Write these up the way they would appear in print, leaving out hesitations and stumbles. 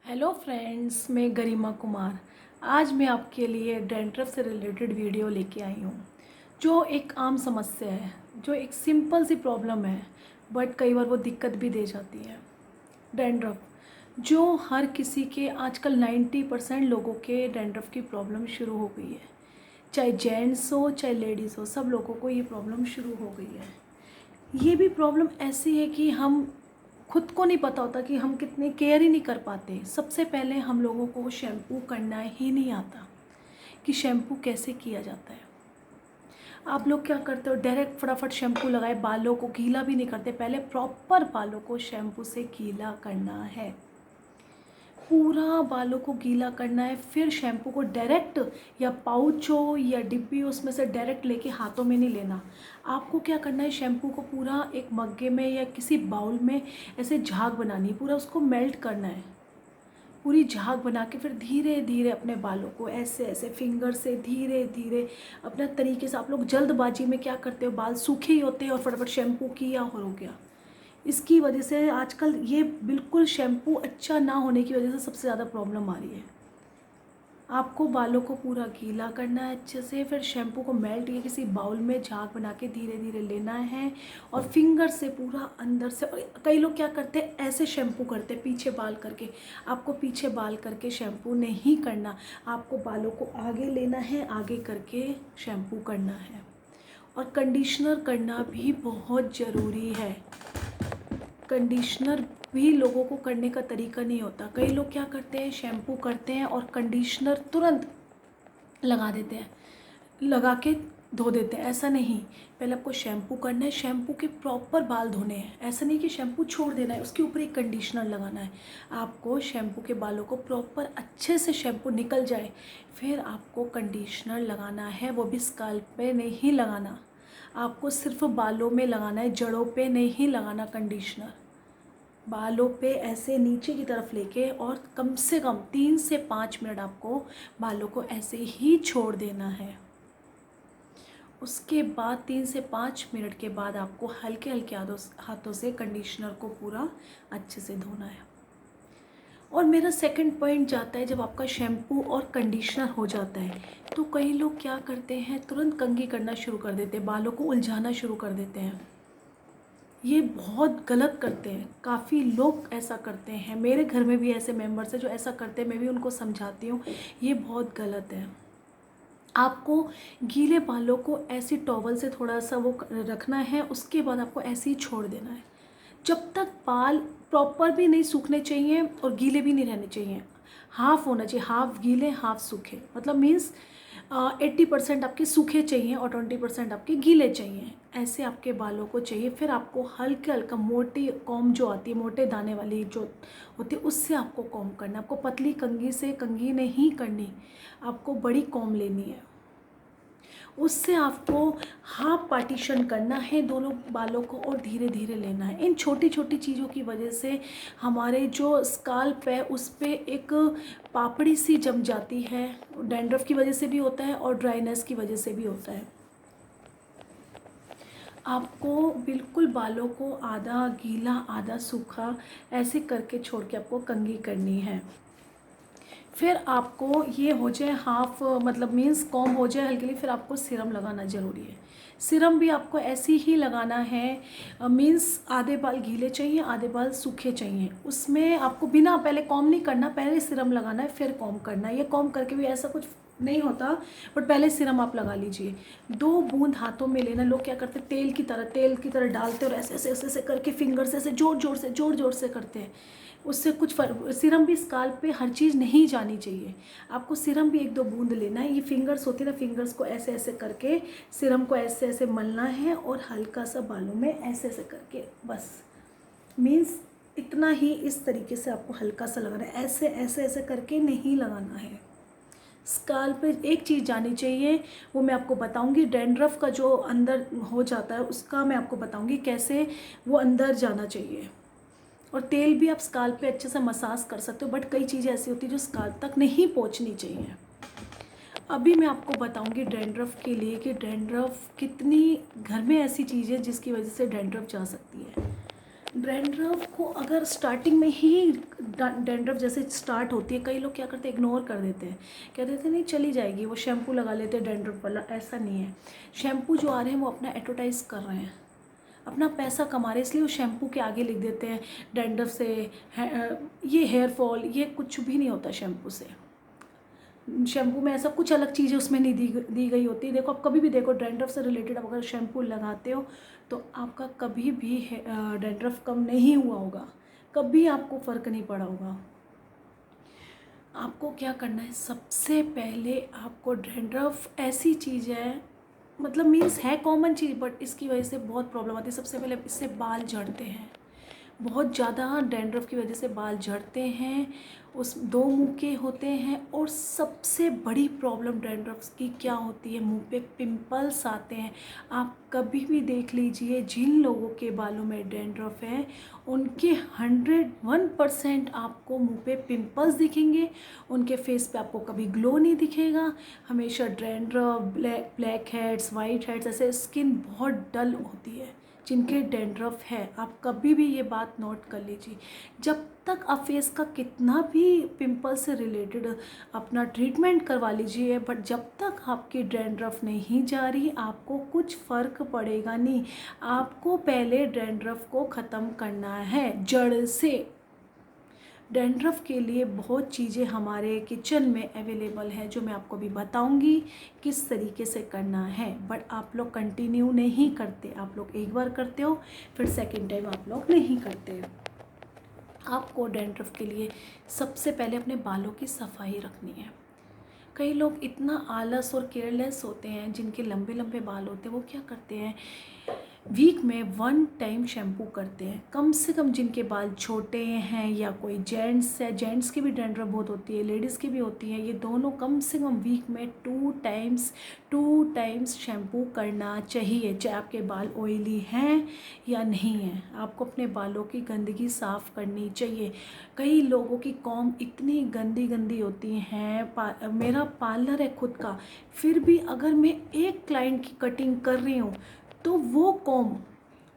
Hello friends, मैं गरिमा कुमार। आज मैं आपके लिए डैंड्रफ से रिलेटेड वीडियो लेके आई हूँ, जो एक आम समस्या है, जो एक सिंपल सी प्रॉब्लम है, बट कई बार वो दिक्कत भी दे जाती है। डैंड्रफ जो हर किसी के आजकल 90% लोगों के डैंड्रफ की प्रॉब्लम शुरू हो गई है। चाहे जेंट्स हो चाहे लेडीज़ हो, सब लोगों को ये प्रॉब्लम शुरू हो गई है। ये भी प्रॉब्लम ऐसी है कि हम खुद को नहीं पता होता कि हम कितने केयर ही नहीं कर पाते। सबसे पहले हम लोगों को शैम्पू करना ही नहीं आता कि शैम्पू कैसे किया जाता है। आप लोग क्या करते हो, डायरेक्ट फटाफट शैम्पू लगाए, बालों को गीला भी नहीं करते। पहले प्रॉपर बालों को शैम्पू से गीला करना है, पूरा बालों को गीला करना है। फिर शैम्पू को डायरेक्ट या पाउच हो या डिब्बी हो, उसमें से डायरेक्ट लेके हाथों में नहीं लेना। आपको क्या करना है, शैम्पू को पूरा एक मग्गे में या किसी बाउल में ऐसे झाग बनानी है, पूरा उसको मेल्ट करना है। पूरी झाग बना के फिर धीरे धीरे अपने बालों को ऐसे ऐसे फिंगर से धीरे धीरे अपना तरीके से। आप लोग जल्दबाजी में क्या करते हो, बाल सूखे ही होते हैं और फटाफट शैम्पू किया और हो गया। इसकी वजह से आजकल ये बिल्कुल शैम्पू अच्छा ना होने की वजह से सबसे ज़्यादा प्रॉब्लम आ रही है। आपको बालों को पूरा गीला करना है अच्छे से, फिर शैम्पू को मेल्ट या किसी बाउल में झाग बना के धीरे धीरे लेना है और फिंगर से पूरा अंदर से। और कई लोग क्या करते हैं, ऐसे शैम्पू करते हैं पीछे बाल करके। आपको पीछे बाल करके शैम्पू नहीं करना, आपको बालों को आगे लेना है, आगे करके शैम्पू करना है। और कंडीशनर करना भी बहुत ज़रूरी है। कंडीशनर भी लोगों को करने का तरीका नहीं होता। कई लोग क्या करते हैं, शैम्पू करते हैं और कंडीशनर तुरंत लगा देते हैं, लगा के धो देते हैं। ऐसा नहीं, पहले आपको शैम्पू करना है, शैम्पू के प्रॉपर बाल धोने हैं। ऐसा नहीं कि शैम्पू छोड़ देना है, उसके ऊपर एक कंडीशनर लगाना है। आपको शैम्पू के बालों को प्रॉपर अच्छे से शैम्पू निकल जाए, फिर आपको कंडीशनर लगाना है। वो भी स्काल्प पे नहीं लगाना, आपको सिर्फ बालों में लगाना है, जड़ों पे नहीं लगाना कंडीशनर। बालों पे ऐसे नीचे की तरफ लेके और कम से कम 3 से 5 मिनट आपको बालों को ऐसे ही छोड़ देना है। उसके बाद 3 से 5 मिनट के बाद आपको हल्के हल्के हाथों से कंडीशनर को पूरा अच्छे से धोना है। और मेरा सेकंड पॉइंट जाता है, जब आपका शैम्पू और कंडीशनर हो जाता है तो कई लोग क्या करते हैं, तुरंत कंघी करना शुरू कर देते हैं, बालों को उलझाना शुरू कर देते हैं। ये बहुत गलत करते हैं, काफ़ी लोग ऐसा करते हैं। मेरे घर में भी ऐसे मेंबर्स हैं जो ऐसा करते हैं, मैं भी उनको समझाती हूँ, ये बहुत गलत है। आपको गीले बालों को ऐसी टॉवल से थोड़ा सा वो रखना है, उसके बाद आपको ऐसे ही छोड़ देना है। जब तक बाल प्रॉपर भी नहीं सूखने चाहिए और गीले भी नहीं रहने चाहिए, हाफ होना चाहिए, हाफ गीले हाफ सूखे। मतलब मीन्स 80% आपके सूखे चाहिए और 20% आपके गीले चाहिए। ऐसे आपके बालों को चाहिए। फिर आपको हल्का हल्का मोटी कॉम्ब जो आती है, मोटे दाने वाली जो होती है, उससे आपको कॉम्ब करना है। आपको पतली कंघी से कंघी नहीं करनी, आपको बड़ी कॉम्ब लेनी है। उससे आपको हाफ पार्टीशन करना है दोनों बालों को और धीरे धीरे लेना है। इन छोटी छोटी चीज़ों की वजह से हमारे जो स्काल्प है उस पर एक पापड़ी सी जम जाती है। डैंड्रफ की वजह से भी होता है और ड्राइनेस की वजह से भी होता है। आपको बिल्कुल बालों को आधा गीला आधा सूखा ऐसे करके छोड़ के आपको कंघी करनी है। फिर आपको ये हो जाए हाफ, मतलब मीन्स कॉम्ब हो जाए हल्के, फिर आपको सीरम लगाना ज़रूरी है। सीरम भी आपको ऐसे ही लगाना है, मीन्स आधे बाल गीले चाहिए आधे बाल सूखे चाहिए। उसमें आपको बिना पहले कॉम्ब नहीं करना, पहले सीरम लगाना है फिर कॉम्ब करना है। ये कॉम्ब करके भी ऐसा कुछ नहीं होता, बट पहले सीरम आप लगा लीजिए। 2 बूंद हाथों में लेना। लोग क्या करते हैं, तेल की तरह डालते और ऐसे ऐसे ऐसे ऐसे करके फिंगर से ऐसे जोर जोर से करते हैं। उससे कुछ फर्क, सीरम भी स्काल्प पे हर चीज़ नहीं जानी चाहिए। आपको सीरम भी 1-2 बूंद लेना है। ये फिंगर्स होती है ना, फिंगर्स को ऐसे ऐसे करके सीरम को ऐसे ऐसे मलना है और हल्का सा बालों में ऐसे ऐसे करके, बस मीन्स इतना ही। इस तरीके से आपको हल्का सा लगाना है, ऐसे ऐसे ऐसे करके नहीं लगाना है। स्काल्प पे एक चीज़ जानी चाहिए, वो मैं आपको बताऊंगी। डैंड्रफ का जो अंदर हो जाता है उसका मैं आपको बताऊंगी कैसे वो अंदर जाना चाहिए। और तेल भी आप स्काल्प पे अच्छे से मसाज कर सकते हो, बट कई चीज़ें ऐसी होती है जो स्काल्प तक नहीं पहुंचनी चाहिए। अभी मैं आपको बताऊंगी डैंड्रफ के लिए कि डैंड्रफ कितनी घर में ऐसी चीज़ है जिसकी वजह से डैंड्रफ जा सकती है। डैंड्रफ को अगर स्टार्टिंग में ही डैंड्रफ जैसे स्टार्ट होती है, कई लोग क्या करते हैं, इग्नोर कर देते हैं, कह देते हैं नहीं चली जाएगी, वो शैम्पू लगा लेते हैं डैंड्रफ वाला। ऐसा नहीं है। शैम्पू जो आ रहे हैं वो अपना एडवर्टाइज़ कर रहे हैं, अपना पैसा कमा रहे हैं, इसलिए वो शैम्पू के आगे लिख देते हैं डैंड्रफ से ये हेयर फॉल, ये कुछ भी नहीं होता शैम्पू से। शैम्पू में ऐसा कुछ अलग चीज़ें उसमें नहीं दी गई होती। देखो आप कभी भी देखो, डैंड्रफ से रिलेटेड आप अगर शैम्पू लगाते हो तो आपका कभी भी डैंड्रफ कम नहीं हुआ होगा, कभी आपको फ़र्क नहीं पड़ा होगा। आपको क्या करना है, सबसे पहले आपको डैंड्रफ ऐसी चीज़ है, मतलब मीन्स है कॉमन चीज़, बट इसकी वजह से बहुत प्रॉब्लम आती है। सबसे पहले इससे बाल झड़ते हैं, बहुत ज़्यादा डैंड्रफ की वजह से बाल झड़ते हैं, उस दो मुंह के होते हैं। और सबसे बड़ी प्रॉब्लम डैंड्रफ की क्या होती है, मुंह पे पिंपल्स आते हैं। आप कभी भी देख लीजिए, जिन लोगों के बालों में डैंड्रफ है उनके 101% आपको मुंह पे पिंपल्स दिखेंगे, उनके फेस पे आपको कभी ग्लो नहीं दिखेगा। हमेशा dandruff, black heads, white heads, ऐसे स्किन बहुत डल होती है जिनके डैंड्रफ है। आप कभी भी ये बात नोट कर लीजिए। जब तक आप फेस का कितना भी पिंपल से रिलेटेड अपना ट्रीटमेंट करवा लीजिए, बट जब तक आपकी डैंड्रफ नहीं जा रही आपको कुछ फ़र्क पड़ेगा नहीं। आपको पहले डैंड्रफ को ख़त्म करना है जड़ से। डैंड्रफ के लिए बहुत चीज़ें हमारे किचन में अवेलेबल है जो मैं आपको अभी बताऊंगी किस तरीके से करना है, बट आप लोग कंटिन्यू नहीं करते। आप लोग एक बार करते हो, फिर सेकंड टाइम आप लोग नहीं करते। आपको डैंड्रफ के लिए सबसे पहले अपने बालों की सफाई रखनी है। कई लोग इतना आलस और केयरलेस होते हैं, जिनके लंबे लंबे बाल होते हैं, वो क्या करते हैं, वीक में 1 टाइम शैम्पू करते हैं। कम से कम जिनके बाल छोटे हैं या कोई जेंट्स है, जेंट्स की भी डैंड्रफ बहुत होती है, लेडीज़ की भी होती है, ये दोनों कम से कम वीक में 2 टाइम्स शैम्पू करना चाहिए, चाहे आपके बाल ऑयली हैं या नहीं हैं। आपको अपने बालों की गंदगी साफ़ करनी चाहिए। कई लोगों की कॉम्ब इतनी गंदी गंदी होती हैं, मेरा पार्लर है खुद का, फिर भी अगर मैं एक क्लाइंट की कटिंग कर रही हूँ तो वो कॉम्ब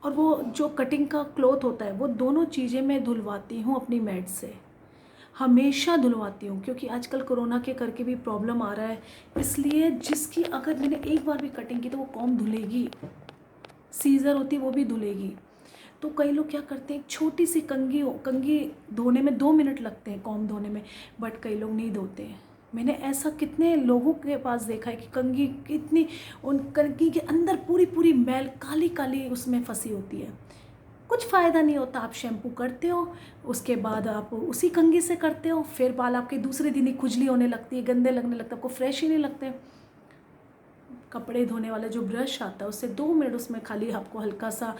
और वो जो कटिंग का क्लॉथ होता है, वो दोनों चीज़ें मैं धुलवाती हूँ अपनी मैट से, हमेशा धुलवाती हूँ। क्योंकि आजकल कोरोना के करके भी प्रॉब्लम आ रहा है, इसलिए जिसकी अगर मैंने एक बार भी कटिंग की तो वो कॉम्ब धुलेगी, सीज़र होती है वो भी धुलेगी। तो कई लोग क्या करते हैं, छोटी सी कंघी धोने में 2 मिनट लगते हैं कॉम्ब धोने में, बट कई लोग नहीं धोते हैं। मैंने ऐसा कितने लोगों के पास देखा है कि कंघी कितनी, उन कंघी के अंदर पूरी पूरी मैल काली काली उसमें फंसी होती है। कुछ फ़ायदा नहीं होता। आप शैम्पू करते हो, उसके बाद आप उसी कंघी से करते हो, फिर बाल आपके दूसरे दिन ही खुजली होने लगती है, गंदे लगने लगता है, आपको फ्रेश ही नहीं लगते। कपड़े धोने वाला जो ब्रश आता है उससे 2 मिनट, उसमें खाली आपको हल्का सा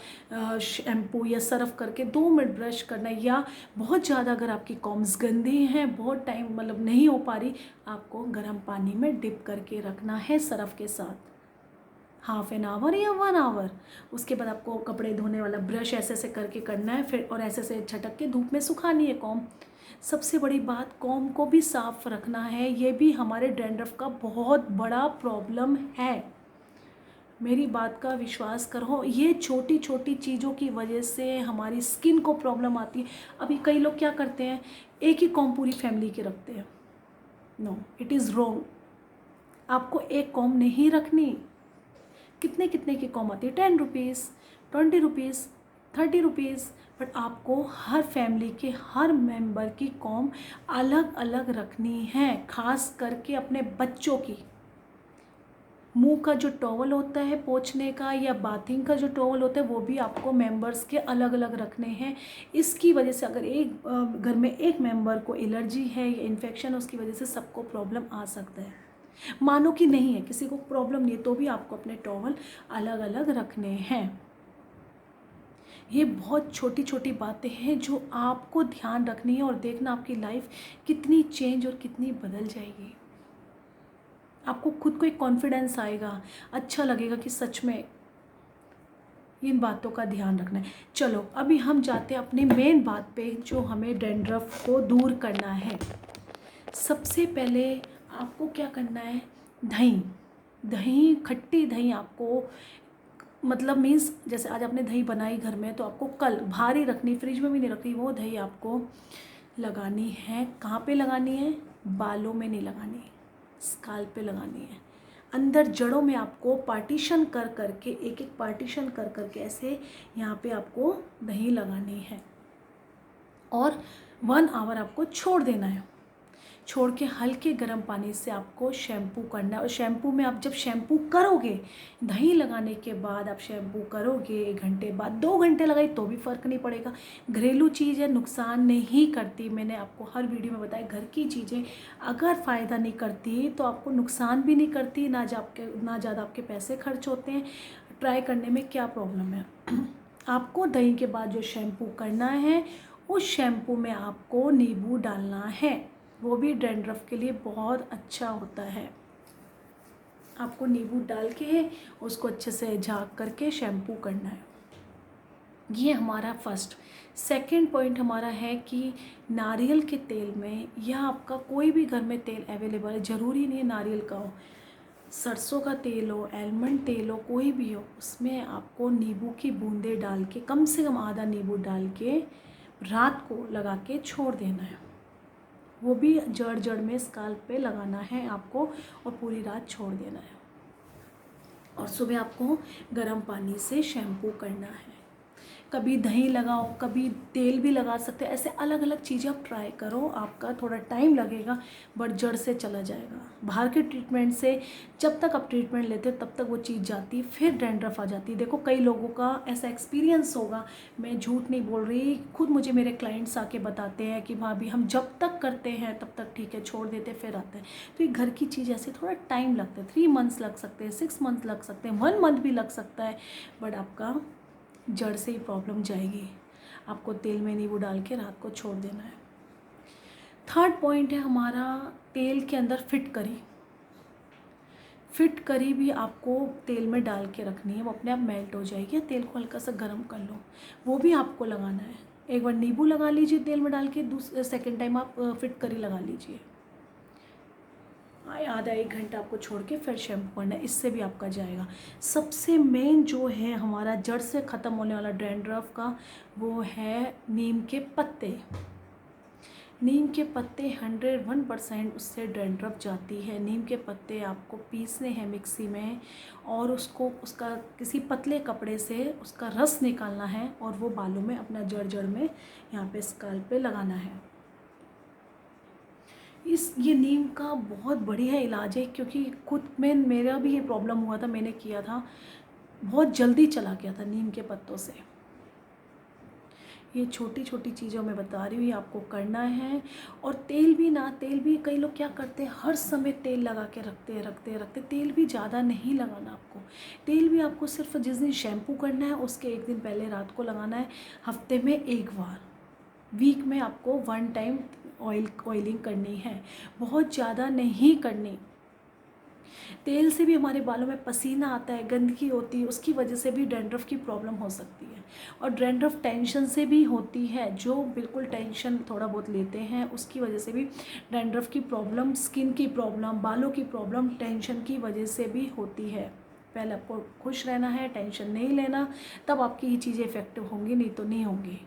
शैम्पू या सर्फ करके 2 मिनट ब्रश करना है। या बहुत ज़्यादा अगर आपकी कॉम्स गंदी हैं, बहुत टाइम मतलब नहीं हो पा रही, आपको गर्म पानी में डिप करके रखना है सर्फ के साथ, ½ या 1 आवर। उसके बाद आपको कपड़े धोने वाला ब्रश ऐसे ऐसे करके करना है, फिर और ऐसे ऐसे झटक के धूप में सुखानी है कॉम्ब। सबसे बड़ी बात, कॉम्ब को भी साफ़ रखना है, ये भी हमारे डैंड्रफ का बहुत बड़ा प्रॉब्लम है। मेरी बात का विश्वास करो, ये छोटी छोटी चीज़ों की वजह से हमारी स्किन को प्रॉब्लम आती है। अभी कई लोग क्या करते हैं, एक ही कॉम्ब पूरी फैमिली के रखते हैं। No, it is wrong. आपको एक कॉम्ब नहीं रखनी। कितने कितने की कॉम्ब आती है, 10 रुपीज़, 20 रुपीज़, 30 रुपीज़, बट आपको हर फैमिली के हर मेंबर की कॉम्ब अलग अलग रखनी है। खास करके अपने बच्चों की मुंह का जो टॉवल होता है पोंछने का या बाथिंग का जो टॉवल होता है, वो भी आपको मेंबर्स के अलग अलग रखने हैं। इसकी वजह से अगर एक घर में एक मेंबर को एलर्जी है या इन्फेक्शन, उसकी वजह से सबको प्रॉब्लम आ सकता है। मानो कि नहीं है, किसी को प्रॉब्लम नहीं है, तो भी आपको अपने टॉवल अलग अलग रखने हैं। ये बहुत छोटी छोटी बातें हैं जो आपको ध्यान रखनी है, और देखना आपकी लाइफ कितनी चेंज और कितनी बदल जाएगी। आपको खुद को एक कॉन्फिडेंस आएगा, अच्छा लगेगा कि सच में इन बातों का ध्यान रखना है। चलो अभी हम जाते हैं अपनी मेन बात पे, जो हमें डैंड्रफ को दूर करना है। सबसे पहले आपको क्या करना है, दही, खट्टी दही आपको मतलब मीन्स जैसे आज आपने दही बनाई घर में, तो आपको कल भारी रखनी, फ्रिज में भी नहीं रखनी, वो दही आपको लगानी है। कहाँ पे लगानी है? बालों में नहीं लगानी, स्काल्प पे लगानी है। अंदर जड़ों में आपको पार्टीशन कर करके, एक एक पार्टीशन कर करके ऐसे यहाँ पे आपको दही लगानी है और 1 आवर आपको छोड़ देना है। छोड़ के हल्के गर्म पानी से आपको शैम्पू करना है। और शैम्पू में आप जब शैम्पू करोगे, दही लगाने के बाद आप शैम्पू करोगे 1 घंटे बाद, 2 घंटे लगाई तो भी फ़र्क नहीं पड़ेगा। घरेलू चीज़ है, नुकसान नहीं करती। मैंने आपको हर वीडियो में बताया, घर की चीज़ें अगर फ़ायदा नहीं करती तो आपको नुकसान भी नहीं करती, ना ज़्यादा आपके पैसे खर्च होते हैं। ट्राई करने में क्या प्रॉब्लम है? आपको दही के बाद जो शैम्पू करना है, उस शैम्पू में आपको नींबू डालना है। वो भी डैंड्रफ के लिए बहुत अच्छा होता है। आपको नींबू डाल के उसको अच्छे से झाँक करके शैम्पू करना है। ये हमारा फर्स्ट। सेकंड पॉइंट हमारा है कि नारियल के तेल में, या आपका कोई भी घर में तेल अवेलेबल है, ज़रूरी नहीं है नारियल का हो, सरसों का तेल हो, आलमंड तेल हो, कोई भी हो, उसमें आपको नींबू की बूंदें डाल के, कम से कम आधा नींबू डाल के रात को लगा के छोड़ देना है। वो भी जड़ जड़ में स्काल्प पे लगाना है आपको और पूरी रात छोड़ देना है। और सुबह आपको गर्म पानी से शैम्पू करना है। कभी दही लगाओ, कभी तेल भी लगा सकते हैं। ऐसे अलग अलग चीज़ें आप ट्राई करो। आपका थोड़ा टाइम लगेगा बट जड़ से चला जाएगा। बाहर के ट्रीटमेंट से जब तक आप ट्रीटमेंट लेते हो तब तक वो चीज़ जाती है, फिर डैंड्रफ आ जाती है। देखो कई लोगों का ऐसा एक्सपीरियंस होगा, मैं झूठ नहीं बोल रही, खुद मुझे मेरे क्लाइंट्स आके बताते हैं कि भाभी हम जब तक करते हैं तब तक ठीक है, छोड़ देते फिर आते हैं। तो ये घर की चीज़ ऐसे थोड़ा टाइम लगता है, 3 मंथ्स लग सकते हैं, 6 मंथ लग सकते हैं, 1 मंथ भी लग सकता है, बट आपका जड़ से ही प्रॉब्लम जाएगी। आपको तेल में नींबू डाल के रात को छोड़ देना है। थर्ड पॉइंट है हमारा, तेल के अंदर फिटकरी। फिटकरी भी आपको तेल में डाल के रखनी है, वो अपने आप मेल्ट हो जाएगी। तेल को हल्का सा गर्म कर लो, वो भी आपको लगाना है। एक बार नींबू लगा लीजिए तेल में डाल के, सेकेंड टाइम आप फिटकरी लगा लीजिए। आधा 1 घंटा आपको छोड़ के फिर शैम्पू करना है, इससे भी आपका जाएगा। सबसे मेन जो है हमारा जड़ से ख़त्म होने वाला डैंड्रफ का, वो है नीम के पत्ते। नीम के पत्ते 101% उससे डैंड्रफ जाती है। नीम के पत्ते आपको पीसने हैं मिक्सी में और उसका किसी पतले कपड़े से उसका रस निकालना है और वो बालों में, अपना जड़ जड़ में, यहाँ पे स्काल्प पे लगाना है। ये नीम का बहुत बढ़िया इलाज है, क्योंकि खुद में मेरा भी ये प्रॉब्लम हुआ था, मैंने किया था, बहुत जल्दी चला गया था नीम के पत्तों से। ये छोटी छोटी चीज़ों में बता रही हूँ, ये आपको करना है। और तेल भी कई लोग क्या करते हैं, हर समय तेल लगा के रखते। तेल भी ज़्यादा नहीं लगाना आपको। तेल भी आपको सिर्फ जिस दिन शैम्पू करना है उसके 1 दिन पहले रात को लगाना है। हफ्ते में 1 बार, वीक में आपको 1 टाइम ऑयलिंग करनी है, बहुत ज़्यादा नहीं करनी। तेल से भी हमारे बालों में पसीना आता है, गंदगी होती है, उसकी वजह से भी डैंड्रफ की प्रॉब्लम हो सकती है। और डैंड्रफ टेंशन से भी होती है, जो बिल्कुल टेंशन थोड़ा बहुत लेते हैं उसकी वजह से भी डैंड्रफ की प्रॉब्लम, स्किन की प्रॉब्लम, बालों की प्रॉब्लम टेंशन की वजह से भी होती है। पहले आपको खुश रहना है, टेंशन नहीं लेना, तब आपकी ये चीज़ें इफ़ेक्टिव होंगी, नहीं तो नहीं होंगी।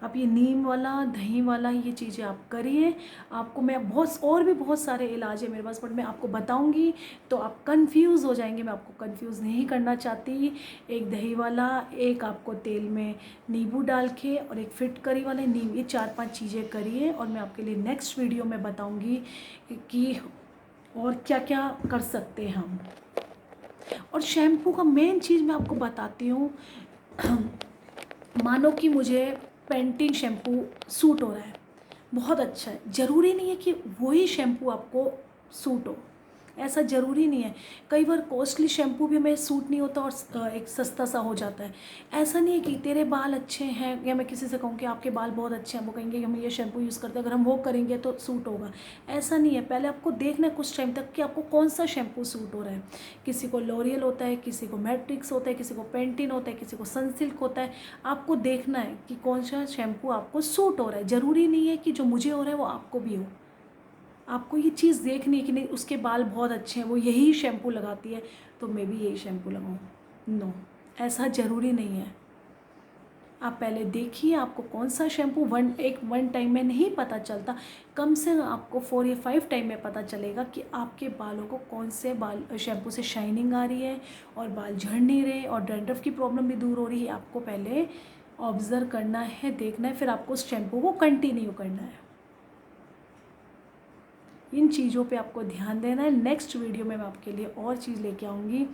आप ये नीम वाला, दही वाला, ये चीज़ें आप करिए। आपको मैं और भी बहुत सारे इलाज है मेरे पास, बट मैं आपको बताऊंगी तो आप कंफ्यूज हो जाएंगे। मैं आपको कंफ्यूज नहीं करना चाहती। एक दही वाला, एक आपको तेल में नींबू डाल के, और एक फिटकरी वाले नीम, ये 4-5 चीज़ें करिए। और मैं आपके लिए नेक्स्ट वीडियो में बताऊँगी कि और क्या क्या कर सकते हैं हम। और शैम्पू का मेन चीज़ मैं आपको बताती हूँ। मानो कि मुझे पेंटिंग शैम्पू सूट हो रहा है, बहुत अच्छा है, ज़रूरी नहीं है कि वही शैम्पू आपको सूट हो, ऐसा ज़रूरी नहीं है। कई बार कॉस्टली शैम्पू भी हमें सूट नहीं होता और एक सस्ता सा हो जाता है। ऐसा नहीं है कि तेरे बाल अच्छे हैं, या मैं किसी से कहूँ कि आपके बाल बहुत अच्छे हैं, वो कहेंगे कि हम ये शैम्पू यूज़ करते हैं, अगर हम वो करेंगे तो सूट होगा, ऐसा नहीं है। पहले आपको देखना है कुछ टाइम तक कि आपको कौन सा शैम्पू सूट हो रहा है। किसी को लॉरियल होता है, किसी को मैट्रिक्स होता है, किसी को पेंटिन होता है, किसी को सनसिल्क होता है। आपको देखना है कि कौन सा शैम्पू आपको सूट हो रहा है। ज़रूरी नहीं है कि जो मुझे हो रहा है वो आपको भी हो। आपको ये चीज़ देखनी है कि नहीं उसके बाल बहुत अच्छे हैं, वो यही शैम्पू लगाती है तो मैं भी यही शैम्पू लगाऊँ। नो, ऐसा ज़रूरी नहीं है। आप पहले देखिए आपको कौन सा शैम्पू वन टाइम में नहीं पता चलता, कम से कम आपको 4 या 5 टाइम में पता चलेगा कि आपके बालों को कौन से बाल शैम्पू से शाइनिंग आ रही है और बाल झड़ नहीं रहे और डैंड्रफ की प्रॉब्लम भी दूर हो रही है। आपको पहले ऑब्ज़र्व करना है, देखना है, फिर आपको उस शैम्पू को कंटिन्यू करना है। इन चीज़ों पे आपको ध्यान देना है। नेक्स्ट वीडियो में मैं आपके लिए और चीज़ लेके आऊँगी।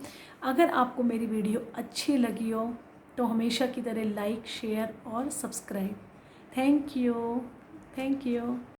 अगर आपको मेरी वीडियो अच्छी लगी हो तो हमेशा की तरह लाइक, शेयर और subscribe. Thank you. Thank you.